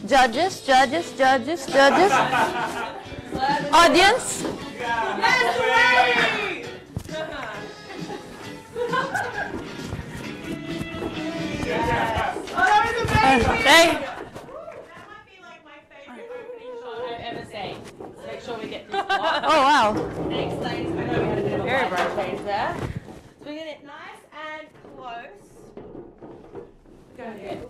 Judges, judges, judges, judges. Audience. That's right! Hey. That might be like my favorite opening shot I've ever seen. Let's make sure we get this one. Oh wow. Thanks, ladies. I know we had a bit of a Very light bright. change there. So we get it nice and close. Go ahead.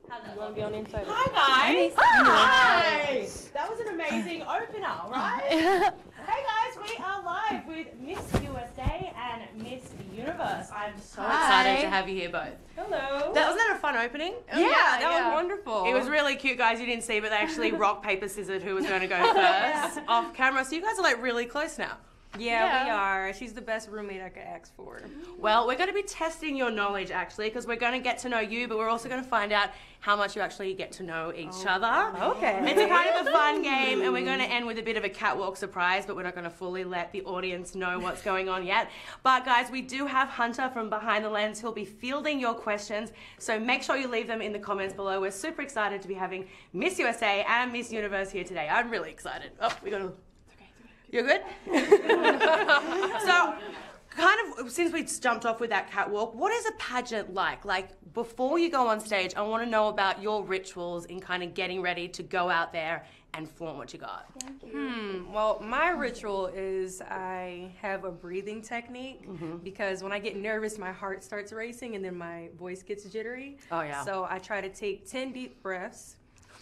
How's that? You want to be on the inside? Hi guys. Hi. That was an amazing opener, right? Hey guys, we are live with Miss USA and Miss Universe. I'm so excited to have you here both. Hello. Wasn't that a fun opening? That was wonderful. It was really cute, guys. You didn't see, but they actually rock, paper, scissors who was going to go first off camera. So you guys are like really close now. Yeah, we are. She's the best roommate I could ask for. Well, we're going to be testing your knowledge actually, because we're going to get to know you, but we're also going to find out how much you actually get to know each other. Okay. It's a kind of a fun game, and we're going to end with a bit of a catwalk surprise, but we're not going to fully let the audience know what's going on yet. But guys, we do have Hunter from Behind the Lens who'll be fielding your questions, so make sure you leave them in the comments below. We're super excited to be having Miss USA and Miss Universe here today. I'm really excited. Oh, we got to... You're good? So, kind of, since we jumped off with that catwalk, what is a pageant like? Like, before you go on stage, I want to know about your rituals in kind of getting ready to go out there and flaunt what you got. Well, my ritual is I have a breathing technique because when I get nervous, my heart starts racing and then my voice gets jittery. Oh, yeah. So I try to take 10 deep breaths,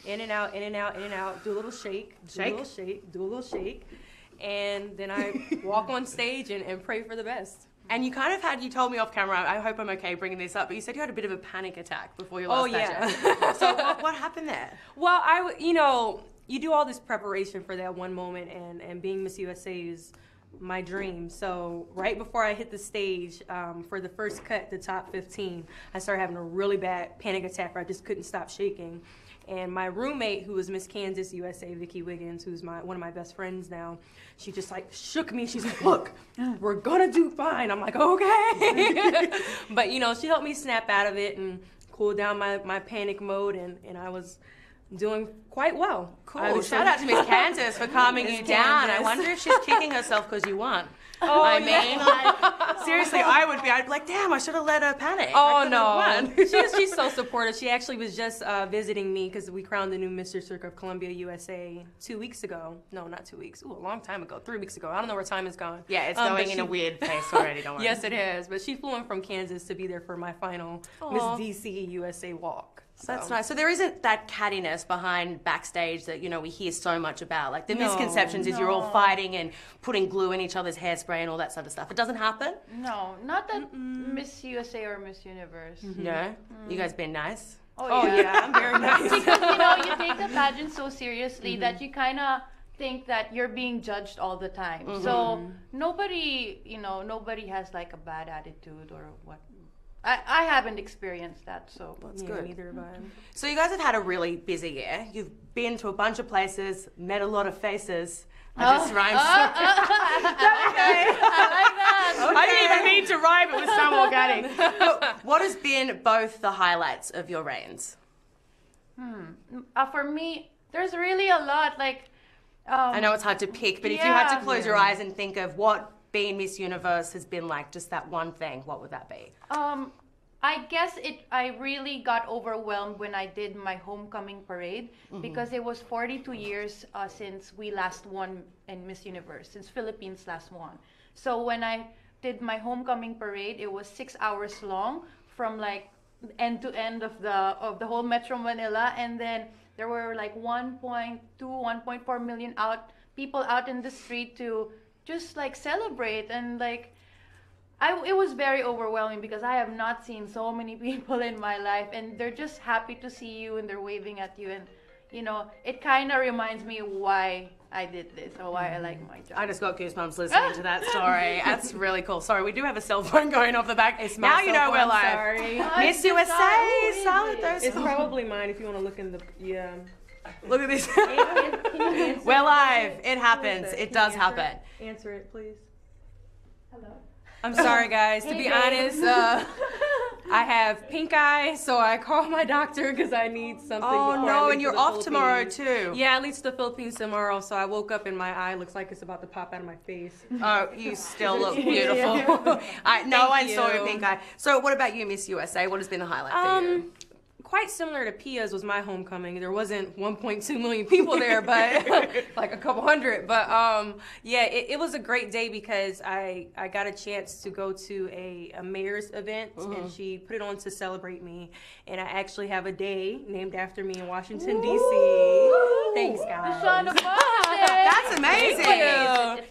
in and out, in and out, in and out, do a little shake, do a little shake, do a little shake. And then I walk on stage and pray for the best. And you kind of had, you told me off camera, I hope I'm okay bringing this up, but you said you had a bit of a panic attack before your last pageant. So what happened there? Well, you do all this preparation for that one moment, and being Miss USA is my dream. So right before I hit the stage for the first cut, the top 15, I started having a really bad panic attack where I just couldn't stop shaking. And my roommate, who was Miss Kansas USA, Vicki Wiggins, who's one of my best friends now, she just like shook me. She's like, look, we're gonna do fine. I'm like, okay. But she helped me snap out of it and cool down my panic mode, and I was doing quite well. Cool. Shout out to Miss Kansas for calming you down. I wonder if she's kicking herself because you won. Oh, I mean, like, seriously, I'd be like, damn, I should have let her panic. Oh, no. She's so supportive. She actually was just visiting me because we crowned the new Mr. Circuit of Columbia USA 2 weeks ago. No, not 2 weeks. Ooh, a long time ago. 3 weeks ago. I don't know where time has gone. Yeah, it's going in a weird pace already, don't worry. Yes, it has. But she flew in from Kansas to be there for my final Miss DC USA walk. So. That's nice. So there isn't that cattiness behind backstage that, we hear so much about. Like the misconceptions is you're all fighting and putting glue in each other's hairspray and all that sort of stuff. It doesn't happen? No, not that Miss USA or Miss Universe. No? You guys been nice? Oh yeah, I'm very nice. Because, you take the pageant so seriously that you kind of think that you're being judged all the time. So nobody has like a bad attitude or what. I haven't experienced that, so that's good. Neither have I. So you guys have had a really busy year. You've been to a bunch of places, met a lot of faces. I just rhymed. Okay. I like that. Okay. I didn't even mean to rhyme. It was so organic. What has been both the highlights of your reigns? For me, there's really a lot. Like, I know it's hard to pick, but if you had to close your eyes and think of what being Miss Universe has been like, just that one thing, what would that be? I guess I really got overwhelmed when I did my homecoming parade because it was 42 years since we last won in Miss Universe, since Philippines last won. So when I did my homecoming parade, it was 6 hours long from like end to end of the whole Metro Manila, and then there were like 1.2, 1.4 million people out in the street to just like celebrate, and like it was very overwhelming because I have not seen so many people in my life, and they're just happy to see you and they're waving at you, and it kind of reminds me why I did this or why I like my job. I just got goosebumps listening to that story. That's really cool. Sorry, we do have a cell phone going off the back. It's now you know we're live. Sorry. Miss USA, salad those. It's probably mine if you want to look in the Look at this. Can you answer We're live. It happens. It does happen. Answer it, please. Hello. I'm sorry, guys. To be honest, I have pink eye, so I call my doctor because I need something. Oh before I no, leave and for you're the off tomorrow Philippines. too. Yeah, I leave to the Philippines tomorrow, so I woke up and my eye looks like it's about to pop out of my face. Oh, you still look beautiful. No one saw your pink eye. So what about you, Miss USA? What has been the highlight for you? Quite similar to Pia's was my homecoming. There wasn't 1.2 million people there, but like a couple hundred. But yeah, it was a great day because I got a chance to go to a mayor's event, and she put it on to celebrate me. And I actually have a day named after me in Washington, D.C. Thanks, guys. Deshauna Barber. That's amazing.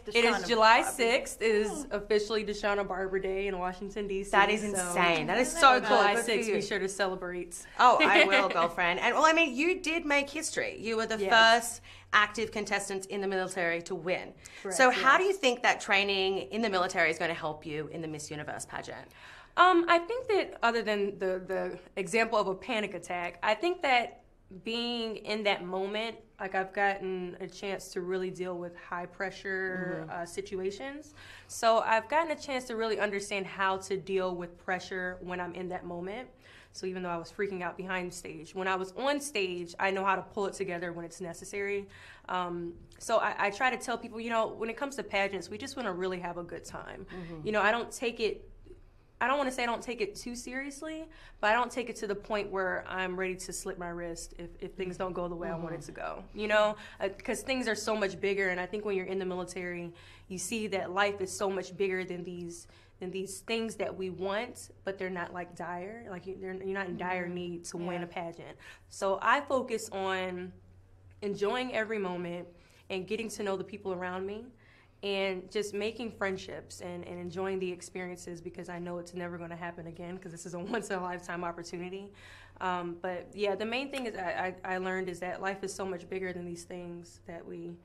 It's It is Deshauna July Barber. 6th. It is officially Deshauna Barber Day in Washington, D.C. That is insane. That is so cool. July Good for 6th, you. be sure to celebrate. Oh, I will, girlfriend. And well, I mean, you did make history. You were the Yes. first active contestant in the military to win. Correct, So how yes. do you think that training in the military is going to help you in the Miss Universe pageant? I think that other than the example of a panic attack, I think that being in that moment, like I've gotten a chance to really deal with high pressure situations. So I've gotten a chance to really understand how to deal with pressure when I'm in that moment. So even though I was freaking out behind stage, when I was on stage, I know how to pull it together when it's necessary. So I try to tell people, you know, when it comes to pageants, we just want to really have a good time. You know, I don't want to say I don't take it too seriously, but I don't take it to the point where I'm ready to slip my wrist if things don't go the way I want it to go, you know, because things are so much bigger. And I think when you're in the military, you see that life is so much bigger than these things that we want, but they're not like dire, like you're not in dire need to win a pageant. So I focus on enjoying every moment and getting to know the people around me, and just making friendships and enjoying the experiences, because I know it's never going to happen again, because this is a once-in-a-lifetime opportunity. But yeah, the main thing is I learned is that life is so much bigger than these things that we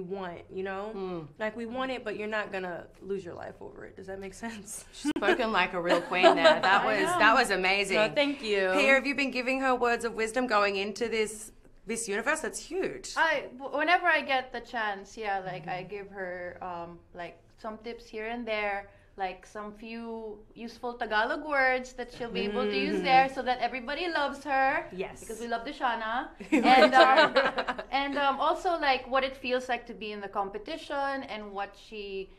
want, you know? Like we want it, but you're not going to lose your life over it. Does that make sense? Spoken like a real queen there. That was amazing. No, thank you. Pia, have you been giving her words of wisdom going into this Universe? That's huge. Whenever I get the chance, yeah, like I give her like some tips here and there, like some few useful Tagalog words that she'll be able to use there, so that everybody loves her. Yes. Because we love Deshauna. And also like what it feels like to be in the competition, and what she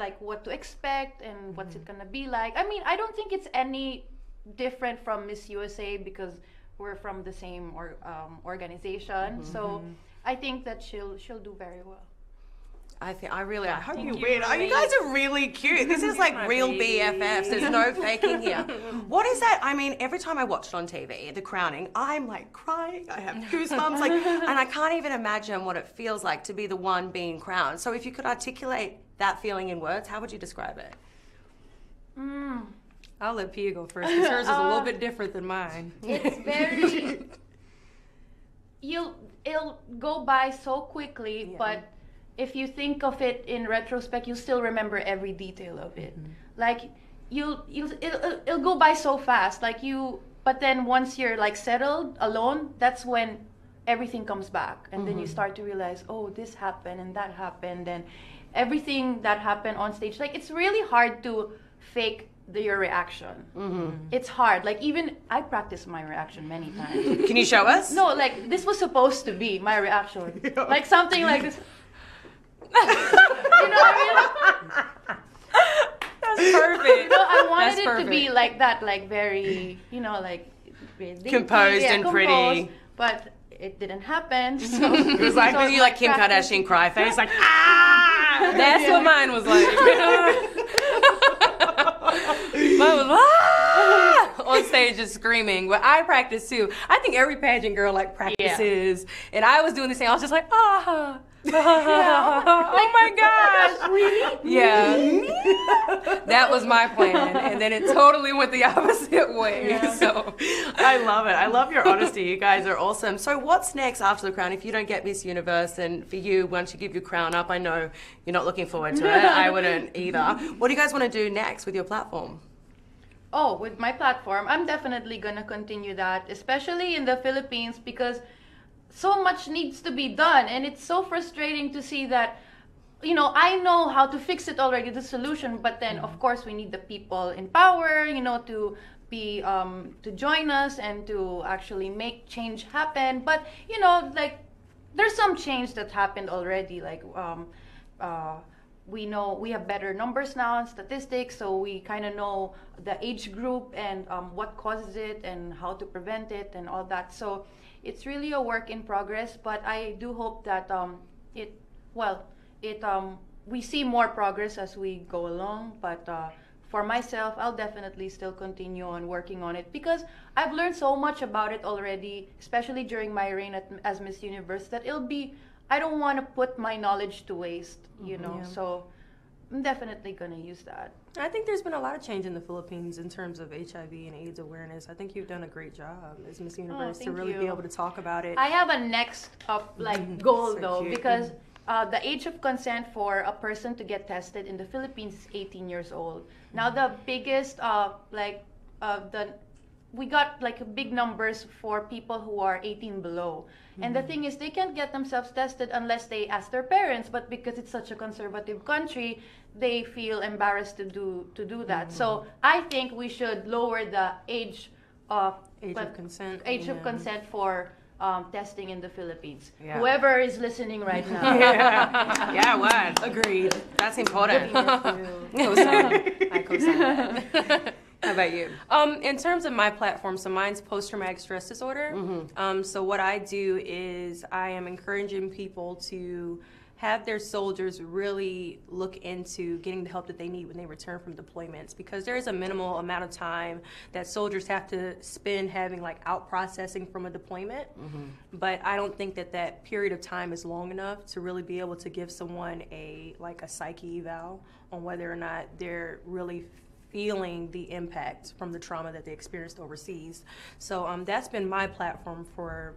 like what to expect, and what's it gonna be like. I mean, I don't think it's any different from Miss USA, because we're from the same organization. So I think that she'll do very well. I hope you you, win. Oh, you Remy. guys are really cute. This is like My real baby. BFFs. There's no faking here. What is that? I mean, every time I watch it on TV, The Crowning, I'm like crying. I have goosebumps. Like, and I can't even imagine what it feels like to be the one being crowned. So if you could articulate that feeling in words, how would you describe it? I'll let Pia go first, because hers is a little bit different than mine. It's very it'll go by so quickly, but if you think of it in retrospect, you still remember every detail of it. Like it'll go by so fast. But then once you're like settled alone, that's when everything comes back, and then you start to realize, oh, this happened and that happened, and everything that happened on stage. Like it's really hard to fake your reaction. It's hard. Like even I practiced my reaction many times. Can you show us? No, like this was supposed to be my reaction. Like something like this. You know what I mean? That's perfect. You know, I wanted That's it to perfect. be like that, like very, you know, like Composed and pretty. But it didn't happen. So, It was like so you like Kim practice- Kardashian cry face, like ah. That's what mine was like. Mine was ah! On stage just screaming. But I practice too. I think every pageant girl like practices. And I was doing the same. I was just like, ah. Oh my gosh. Really? Yeah. That was my plan. And then it totally went the opposite way. Yeah. So I love it. I love your honesty. You guys are awesome. So what's next after the crown? If you don't get Miss Universe, and for you, once you give your crown up, I know you're not looking forward to it. I wouldn't either. What do you guys want to do next with your platform? Oh, with my platform, I'm definitely gonna continue that, especially in the Philippines, because so much needs to be done, and it's so frustrating to see that you know, I know how to fix it already, the solution, but then of course we need the people in power, you know, to be to join us and to actually make change happen. But you know, like there's some change that happened already. Like we know we have better numbers now and statistics, so we kind of know the age group and what causes it and how to prevent it and all that. So it's really a work in progress, but I do hope that we see more progress as we go along. But for myself, I'll definitely still continue on working on it because I've learned so much about it already, especially during my reign as Miss Universe, that I don't want to put my knowledge to waste, you know. Yeah. So I'm definitely going to use that. I think there's been a lot of change in the Philippines in terms of HIV and AIDS awareness. I think you've done a great job as Miss Universe to thank really you. be able to talk about it. I have a next goal So though, cute. because the age of consent for a person to get tested in the Philippines is 18 years old. Now the biggest we got like big numbers for people who are 18 below. And the thing is, they can't get themselves tested unless they ask their parents. But because it's such a conservative country, they feel embarrassed to do that. So I think we should lower the age of consent. consent for testing in the Philippines. Yeah. Whoever is listening right now. Yeah, word. Agreed. That's important. I co-sign that. How about you? In terms of my platform, so mine's post-traumatic stress disorder. So what I do is I am encouraging people to have their soldiers really look into getting the help that they need when they return from deployments, because there is a minimal amount of time that soldiers have to spend having like out processing from a deployment. But I don't think that that period of time is long enough to really be able to give someone a psyche eval on whether or not they're really feeling the impact from the trauma that they experienced overseas. So that's been my platform for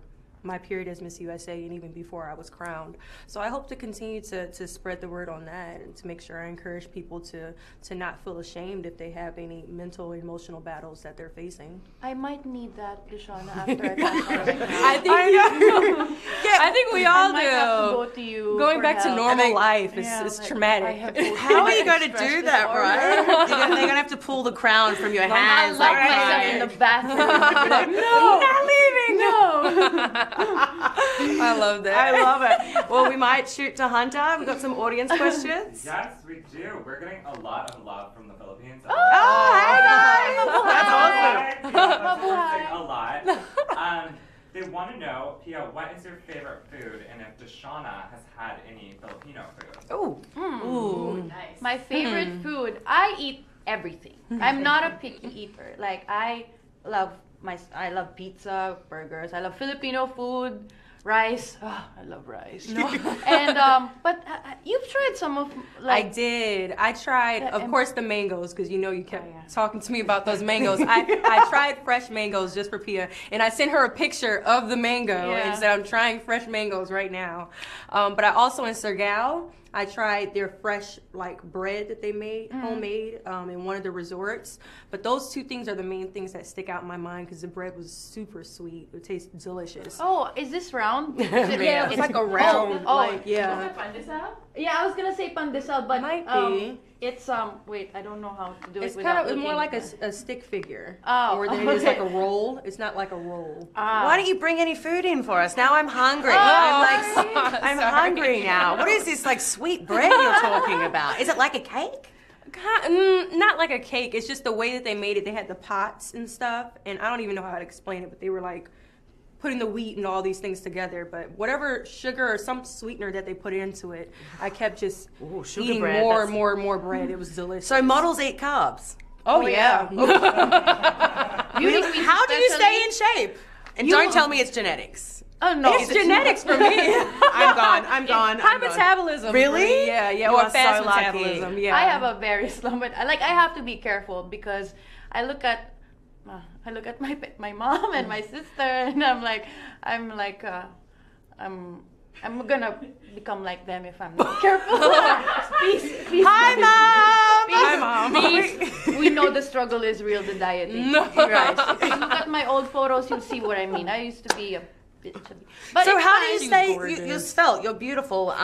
my period as Miss USA and even before I was crowned. So I hope to continue to spread the word on that and to make sure I encourage people to not feel ashamed if they have any mental or emotional battles that they're facing. I might need that, Deshauna, after I pass my I think we all I might have to go to you Going for back to help. normal life is like, traumatic. I have How are you going to stress do that, disorder. right? They're going to have to pull the crown from your I'll hands. lock like, myself right? in the bathroom. Like, no, Not leaving. no. I love that. I love it. Well, we might shoot to Hunter. We've got some audience questions. Yes, we do. We're getting a lot of love from the Philippines. Oh, hey guys! That's awesome. That's a lot. They want to know, Pia, what is your favorite food, and if Deshauna has had any Filipino food? Ooh. Ooh. Nice. My favorite food, I eat everything. I'm not a picky eater. Like I love pizza, burgers. I love Filipino food, rice. Oh, I love rice. No. And but you've tried some of I did. I tried, of course, the mangoes, because you know you kept talking to me about those mangoes. I tried fresh mangoes just for Pia, and I sent her a picture of the mango and said I'm trying fresh mangoes right now. But I also in Surigao, I tried their fresh bread that they made, homemade, in one of the resorts. But those two things are the main things that stick out in my mind because the bread was super sweet. It tastes delicious. Oh, is this round? Yeah, it's like a round. Yeah, I was gonna say pandesal, but Might be. It's wait, I don't know how to do it. It's without kind of more looking. like a stick figure. Oh, more than it is like a roll. It's not like a roll. Why don't you bring any food in for us? Now I'm hungry. Oh, I'm hungry now. What is this sweet bread you're talking about? Is it like a cake? Not like a cake. It's just the way that they made it. They had the pots and stuff, and I don't even know how to explain it, but they were putting the wheat and all these things together. But whatever sugar or some sweetener that they put into it, I kept just eating bread, more and more and more bread. It was delicious. So models eat carbs. Oh yeah. How do you stay in shape? And don't tell me it's genetics. Oh no, It's genetics for me. I'm gone. High metabolism. Really? Yeah. You Or are fast so lucky. metabolism. Yeah. I have a very slow, but I have to be careful because I look at my mom and my sister, and I'm gonna become like them if I'm not careful. Peace. Hi, Mom! Hi, Mom. Peace. We know the struggle is real, the dieting. No. Right. If you look at my old photos, you'll see what I mean. I used to be a bit chubby. But So it's how do fine. you stay? gorgeous. You're svelte. You're beautiful.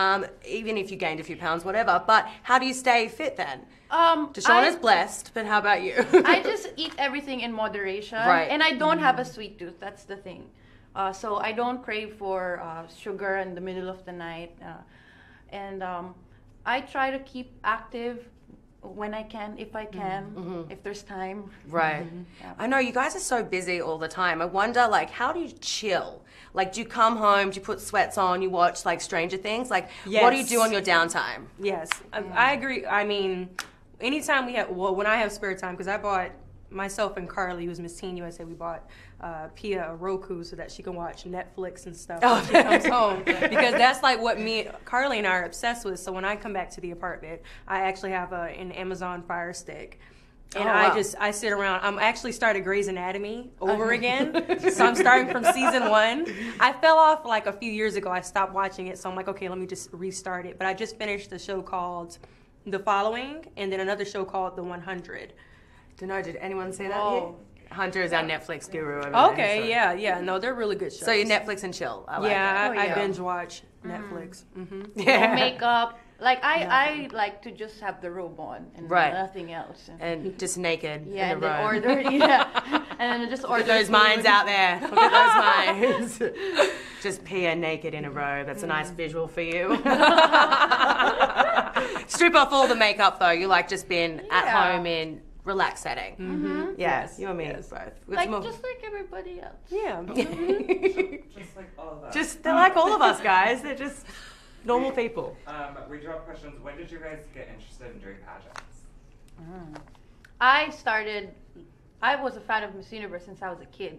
Even if you gained a few pounds, whatever. But how do you stay fit then? Deshauna's blessed, but how about you? I just eat everything in moderation, Right. and I don't have a sweet tooth. That's the thing. So I don't crave for sugar in the middle of the night, and I try to keep active when I can, if I can, if there's time. Right. Yeah. I know you guys are so busy all the time. I wonder, like, how do you chill? Like, do you come home, do you put sweats on, you watch, like, Stranger Things? Like, what do you Yes. do on your downtime? Yes, I agree. I mean, anytime when I have spare time, because I bought myself and Carly, who's Miss Teen USA, we bought Pia a Roku so that she can watch Netflix and stuff when she comes home, because that's like what Carly and I are obsessed with. So when I come back to the apartment, I actually have an Amazon Fire Stick. And wow. I sit around. I'm actually started Grey's Anatomy over again. So I'm starting from season 1. I fell off like a few years ago. I stopped watching it. So I'm like, okay, let me just restart it. But I just finished the show called The Following, and then another show called The 100. Don't know, did anyone see that Oh. here? Hunter is our Netflix guru over there. Okay, so. yeah. No, they're really good shows. So you Netflix and chill. I like yeah, it. I yeah. binge watch Netflix. No makeup. Like I like to just have the robe on and Right. nothing else. And just naked Yeah, in and the then room. order. Yeah, and then just order. Look at those food. minds out there. Look at those minds. Just Pia naked in a robe. That's a nice visual for you. Strip off all the makeup though. You like just being at Yeah. home in relaxed setting. Mm-hmm. Yes, you and me both. With Like some- just like everybody else. Yeah. Just like all of us. just they're like all of us guys. They're just normal people. We do have questions. When did you guys get interested in doing pageants? I was a fan of Miss Universe since I was a kid.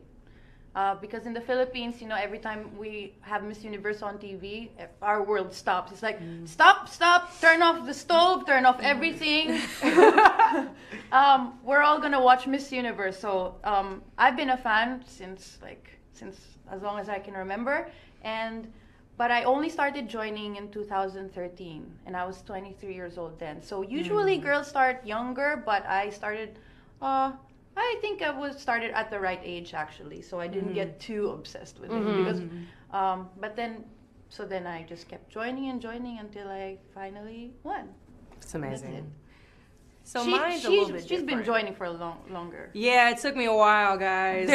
Because in the Philippines, you know, every time we have Miss Universe on TV, our world stops. It's like, stop, turn off the stove, turn off everything. We're all gonna watch Miss Universe. So I've been a fan since as long as I can remember. But I only started joining in 2013, and I was 23 years old then. So usually girls start younger, but I started. I think I was started at the right age actually, so I didn't get too obsessed with it because. Then I just kept joining until I finally won. It's amazing. So mine's a little bit She's been different. joining for longer. Yeah, it took me a while, guys.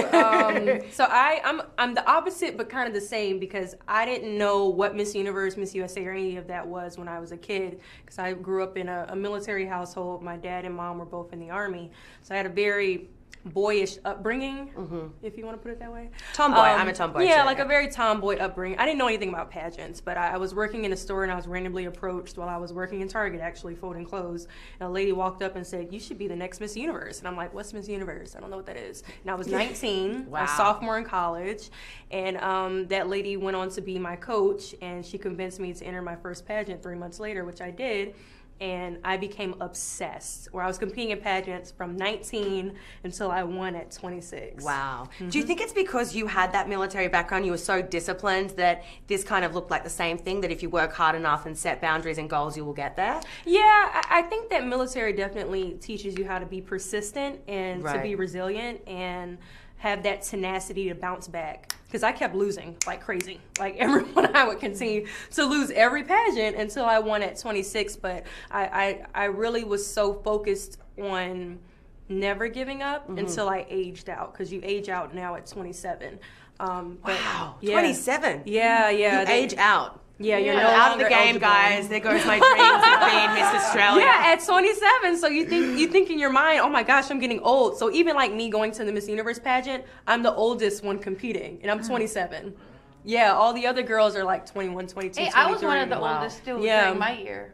So I'm the opposite, but kind of the same, because I didn't know what Miss Universe, Miss USA, or any of that was when I was a kid, because I grew up in a military household. My dad and mom were both in the Army, so I had a very boyish upbringing, if you want to put it that way. Tomboy. I'm a tomboy. Yeah, too. like a very tomboy upbringing. I didn't know anything about pageants, but I was working in a store and I was randomly approached while I was working in Target, actually folding clothes. And a lady walked up and said, "You should be the next Miss Universe." And I'm like, "What's Miss Universe? I don't know what that is." And I was 19, Wow. a sophomore in college, and that lady went on to be my coach, and she convinced me to enter my first pageant 3 months later, which I did. And I became obsessed, where I was competing in pageants from 19 until I won at 26. Wow. Do you think it's because you had that military background, you were so disciplined that this kind of looked like the same thing, that if you work hard enough and set boundaries and goals, you will get there? Yeah, I think that military definitely teaches you how to be persistent and to be resilient and have that tenacity to bounce back. Because I kept losing like crazy. Like everyone, I would continue to lose every pageant until I won at 26. But I really was so focused on never giving up until I aged out. Because you age out now at 27. Wow. Yeah. 27. Yeah. You age out. Yeah, you're I'm no out of the longer game, eligible. guys. There goes my dreams of being Miss Australia. Yeah, at 27. So you think in your mind, oh my gosh, I'm getting old. So even like me going to the Miss Universe pageant, I'm the oldest one competing, and I'm 27. Yeah, all the other girls are like 21, 22, Hey, 23. I was one of the Wow. oldest too Yeah. during my year.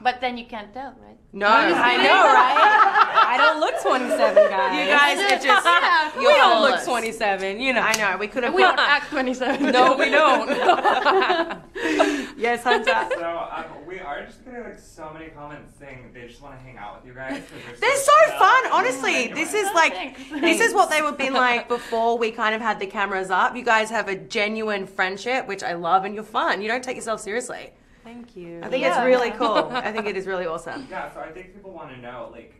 But then you can't tell, right? No, I I know, right? I don't look 27, guys. You guys are just, Yeah, you're we don't look flawless. 27, you know. I know, we could have We don't act 27. No, we don't. Yes, Hunter. So we are just getting like so many comments saying they just want to hang out with you guys. 'Cause They're so chill. fun, honestly. This is like, Thanks. this is what they would be like before we kind of had the cameras up. You guys have a genuine friendship, which I love, and you're fun. You don't take yourself seriously. Thank you. I think it's really cool. I think it is really awesome. Yeah, so I think people want to know, like,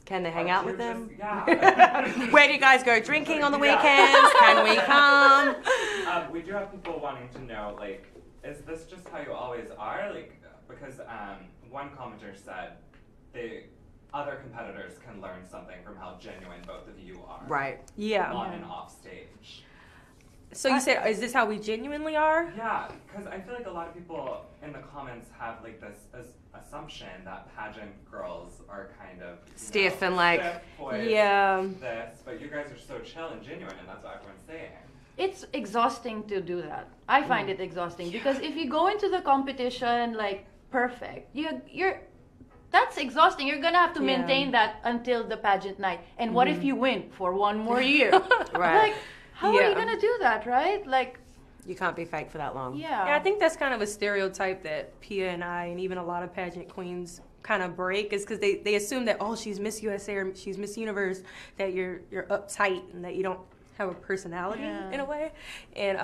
Can they hang out with you them? Yeah. Where do you guys go drinking on the weekends? Can we come? We do have people wanting to know, like, is this just how you always are? Like, because one commenter said the other competitors can learn something from how genuine both of you are. Right. Yeah. On and off stage. So you said, is this how we genuinely are? Yeah, because I feel like a lot of people in the comments have like this assumption that pageant girls are kind of Stiff and like, stiff, poised, Yeah. this, but you guys are so chill and genuine, and that's what everyone's saying. It's exhausting to do that. I find it exhausting because if you go into the competition like perfect, you're that's exhausting. You're gonna have to Yeah. maintain that until the pageant night. And what if you win for one more year? Right. Like, how are you Yeah. gonna do that, right? Like, You can't be fake for that long. yeah. Yeah, I think that's kind of a stereotype that Pia and I and even a lot of pageant queens kind of break is because they assume that, oh, she's Miss USA or she's Miss Universe, that you're uptight and that you don't have a personality Yeah. in a way. And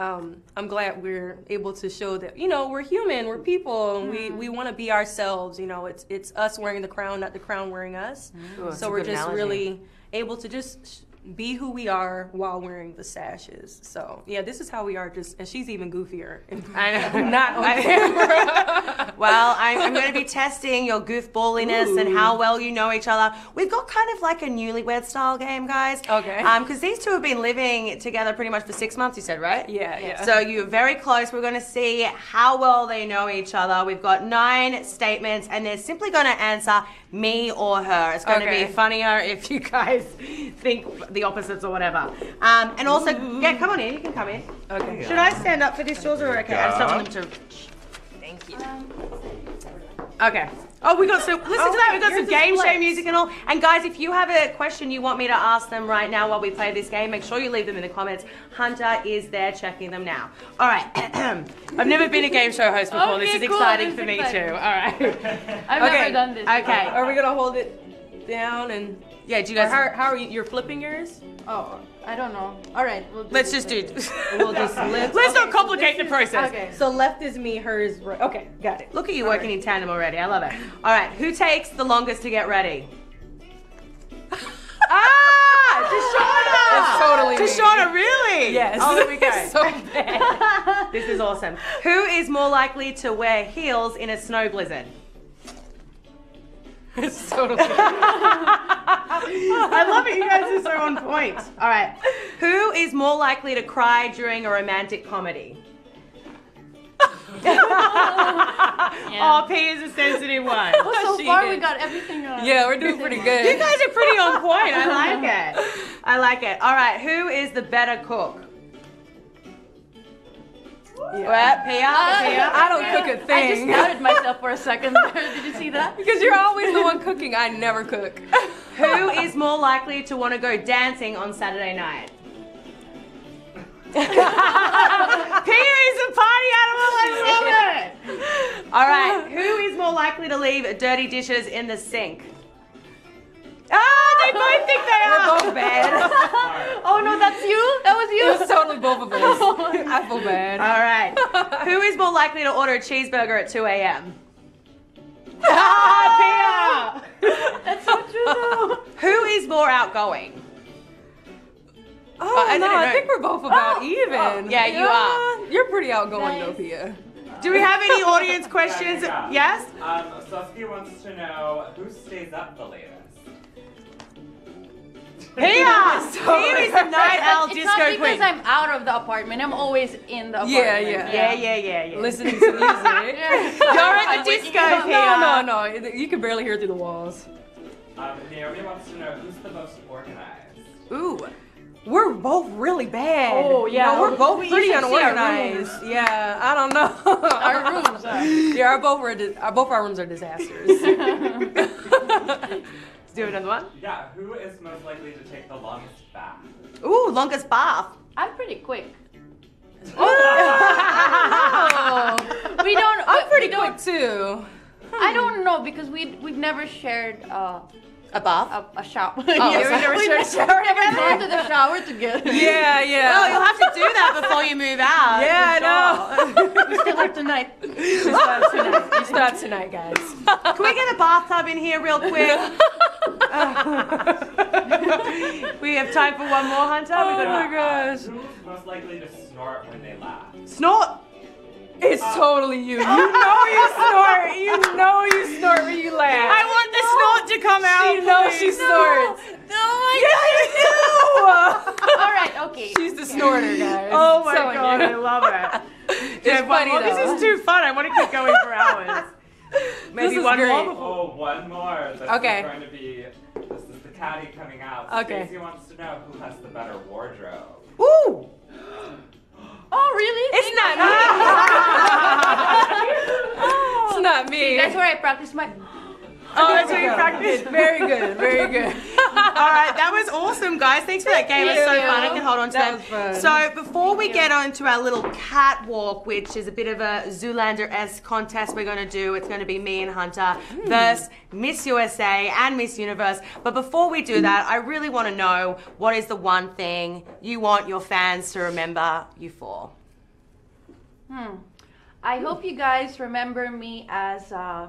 I'm glad we're able to show that, you know, we're human, we're people, and we want to be ourselves. You know, it's us wearing the crown, not the crown wearing us. Ooh, that's a So we're good just analogy. really able to just be who we are while wearing the sashes. So yeah, this is how we are. Just and she's even goofier. I know. Not on camera. Well, I'm going to be testing your goofballiness and how well you know each other. We've got kind of like a newlywed style game, guys. Okay. Because these two have been living together pretty much for 6 months, you said, right? Yeah. So you're very close. We're going to see how well they know each other. We've got 9 statements, and they're simply going to answer me or her. It's going to Okay. be funnier if you guys think the opposites or whatever. And also, yeah, come on in. You can come in. Okay. Should I stand up for this, Jules, or okay? I just don't want them to. Thank you. Okay. Oh, we got some. Listen to that. We got some game show music and all. And guys, if you have a question you want me to ask them right now while we play this game, make sure you leave them in the comments. Hunter is there checking them now. All right. I've never been a game show host before. This Okay, is cool. exciting This for is me exciting. too. All right. I've Okay. never done this. Okay. Are we gonna hold it down and? Yeah. Do you Or guys? how are you? You're flipping yours? Oh, I don't know. All right, we'll Let's this just do. way. We'll just lift. Let's not Okay, complicate the process. Okay. So left is me, her is right. Okay, got it. Look at you working in tandem already. I love it. All right, who takes the longest to get ready? Deshauna! It's totally me. Deshauna, really? Yes. Oh, there we go. It's so bad. This is awesome. Who is more likely to wear heels in a snow blizzard? It's totally. I love it. You guys are so on point. All right. Who is more likely to cry during a romantic comedy? Oh, P is a sensitive one. So She far, is. we got everything. Yeah, we're doing pretty good. You guys are pretty on point. I like it. I like it. All right. Who is the better cook? Yeah. What? Pia? I don't cook a I just thing. doubted myself for a second there. Did you see that? Because you're always the one cooking. I never cook. Who is more likely to want to go dancing on Saturday night? Pia is a party animal. I love it. All right. Who is more likely to leave dirty dishes in the sink? Ah, they both think they We're are. both bad. Oh no, that's you? That was you? It's totally both of us. I feel bad. All right. Who is more likely to order a cheeseburger at 2 a.m.? Ah, Pia. That's so true though. Who is more outgoing? Oh, I no, didn't I know. think we're both about even. Yeah, you are. You're pretty outgoing though, Nice. Pia. Do we have any audience questions? Yeah. Yes? Saskia wants to know who stays up the latest. Pia! Pia is the night owl It's disco not because queen. I'm out of the apartment. I'm always in the Yeah, apartment. Yeah. Listening to music. You're at the disco, Pia. No. You can barely hear through the walls. Naomi wants to know who's the most organized. Ooh. We're both really bad. Oh, yeah. No, we're both You pretty should see our unorganized. Yeah, I don't know. Our rooms are. Yeah, both our rooms are disasters. Let's do another one. Yeah, who is most likely to take the longest bath? Ooh, longest bath. I'm pretty quick. Oh. We don't. I'm pretty we don't- quick too. I don't know because we've never shared A bath? A shower. Oh, you're in a return shower together? Going to the shower together. Yeah, yeah. Well, you'll have to do that before you move out. Yeah, I know. We still have tonight. You start tonight, guys. Can we get a bathtub in here real quick? We have time for one more, Hunter. Oh my gosh. Who's most likely to snort when they laugh? Snort. It's totally you. You know you snort. You know you snort when you laugh. I want the snort to come out. She knows she snorts. All right, okay. She's the snorter, guys. Oh my Telling god, you. I love it. It's funny This though. is too fun. I want to keep going for hours. Maybe is one great. more before. Oh, one more. This Okay. is going to be. This is the caddy coming out. Okay. Stacey wants to know who has the better wardrobe. Ooh. Oh, really? It's not me. It's not me. That's where I practice my. Oh, that's where you practice. Very good. Very good. All right, that was awesome, guys. Thanks for that game. It was so Thank you. fun. I can hold on to That them. was fun. So before we get on to our little catwalk, which is a bit of a Zoolander-esque contest we're going to do, it's going to be me and Hunter versus Miss USA and Miss Universe. But before we do that, I really want to know what is the one thing you want your fans to remember you for? I hope you guys remember me as. I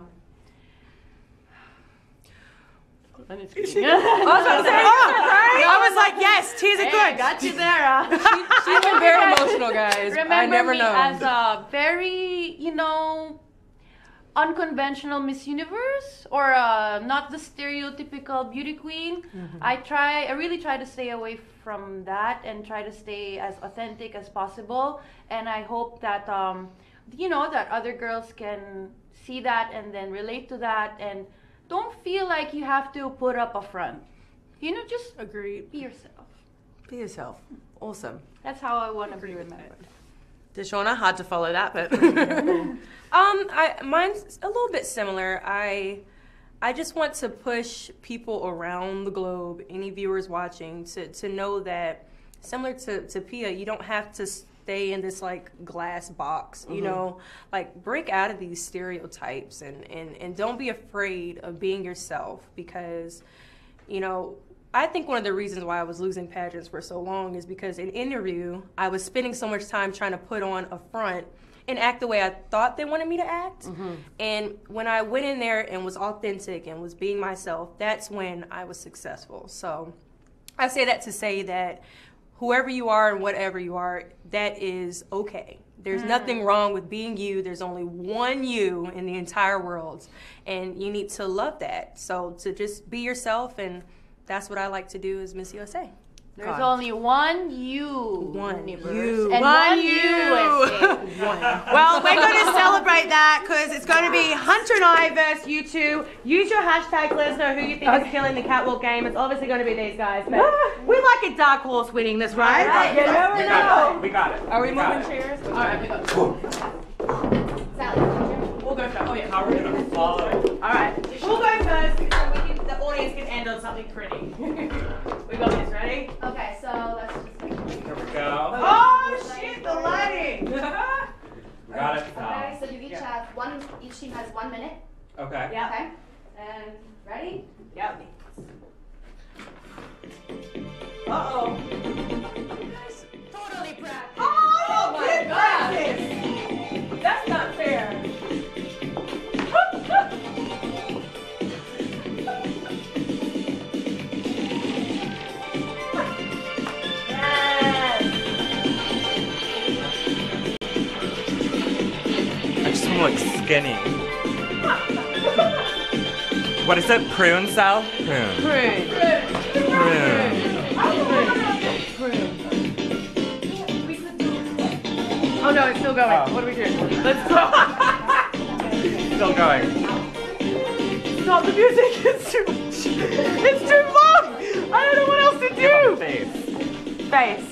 was like, yes, tears are Hey, I good. got you there. She's been very emotional, guys. Remember I never me know. as a very, unconventional Miss Universe, or not the stereotypical beauty queen. I really try to stay away from that and try to stay as authentic as possible. And I hope that that other girls can see that and then relate to that, and don't feel like you have to put up a front. Just Agreed. be yourself. Be yourself. Awesome. That's how I want to be remembered. Deshauna, hard to follow that, but Mine's a little bit similar. I just want to push people around the globe, any viewers watching, to know that, similar to Pia, you don't have to stay in this like glass box, like break out of these stereotypes and don't be afraid of being yourself, because, I think one of the reasons why I was losing pageants for so long is because in interview, I was spending so much time trying to put on a front and act the way I thought they wanted me to act. And when I went in there and was authentic and was being myself, that's when I was successful. So I say that to say that whoever you are and whatever you are, that is okay. There's nothing wrong with being you. There's only one you in the entire world, and you need to love that. So to just be yourself, and that's what I like to do as Miss USA. There's only one you. One universe, you. And One one you. USA. well, we're going to celebrate that because it's going to be Hunter and I versus you two. Use your hashtag. Let us know who you think is killing the catwalk game. It's obviously going to be these guys, but we like a dark horse winning this, right? Right. You never know. We got it. Are we got moving it. chairs? All right, we got. We'll go first. Oh yeah. How are we gonna follow? All right. We'll go first so the audience can end on something pretty. We got this. Ready? Okay, so let's just. Here we go. Oh shit! The lighting. We got it. Okay, so you each have one. Each team has 1 minute. Okay. Yeah. Okay. And ready? Yep. Uh-oh. Totally practice. Oh my God! That's not fair. I just want to look skinny. What is it? Prune cell? Prune. Prune. Oh no, it's still going. Oh. What are we doing? Let's go. Still going. Stop the music. It's too much. It's too long. I don't know what else to Give do. them face. Face.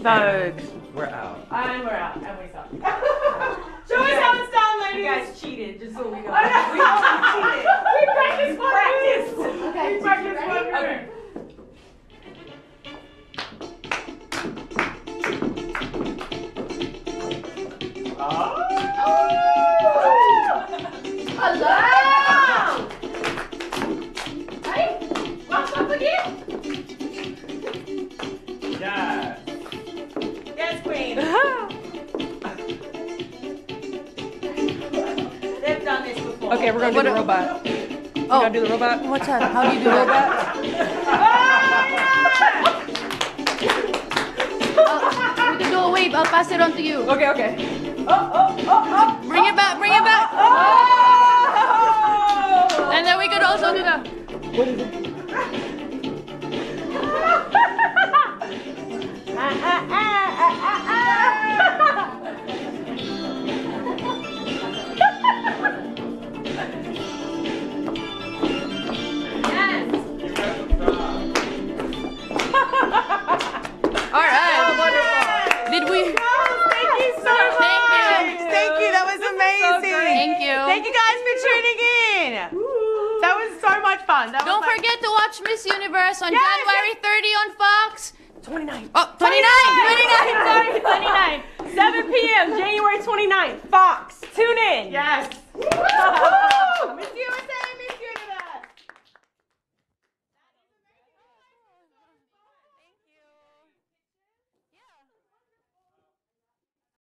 Vogue. We're out. And we're out. And we stop. Show us how it's done, ladies. You guys cheated, just so we know. We cheated. We practiced one minute. Okay, We practiced ready? 1 minute. Hello! Ready? Okay, we're gonna do the robot. You Oh, gonna do the robot? what's that? How do you do robot? We can do a wave. I'll pass it on to you. Okay. Bring it back. Bring it back. And then we could also do the. What is it? All right. Did we? Thank you so much. Thank you. That was amazing. Thank you. Thank you guys for tuning in. That was so much fun. Don't forget to watch Miss Universe on January 30 on Fox. 29. Oh, 29. 29. 7 p.m. January 29th. Fox. Tune in. Yes. Miss USA.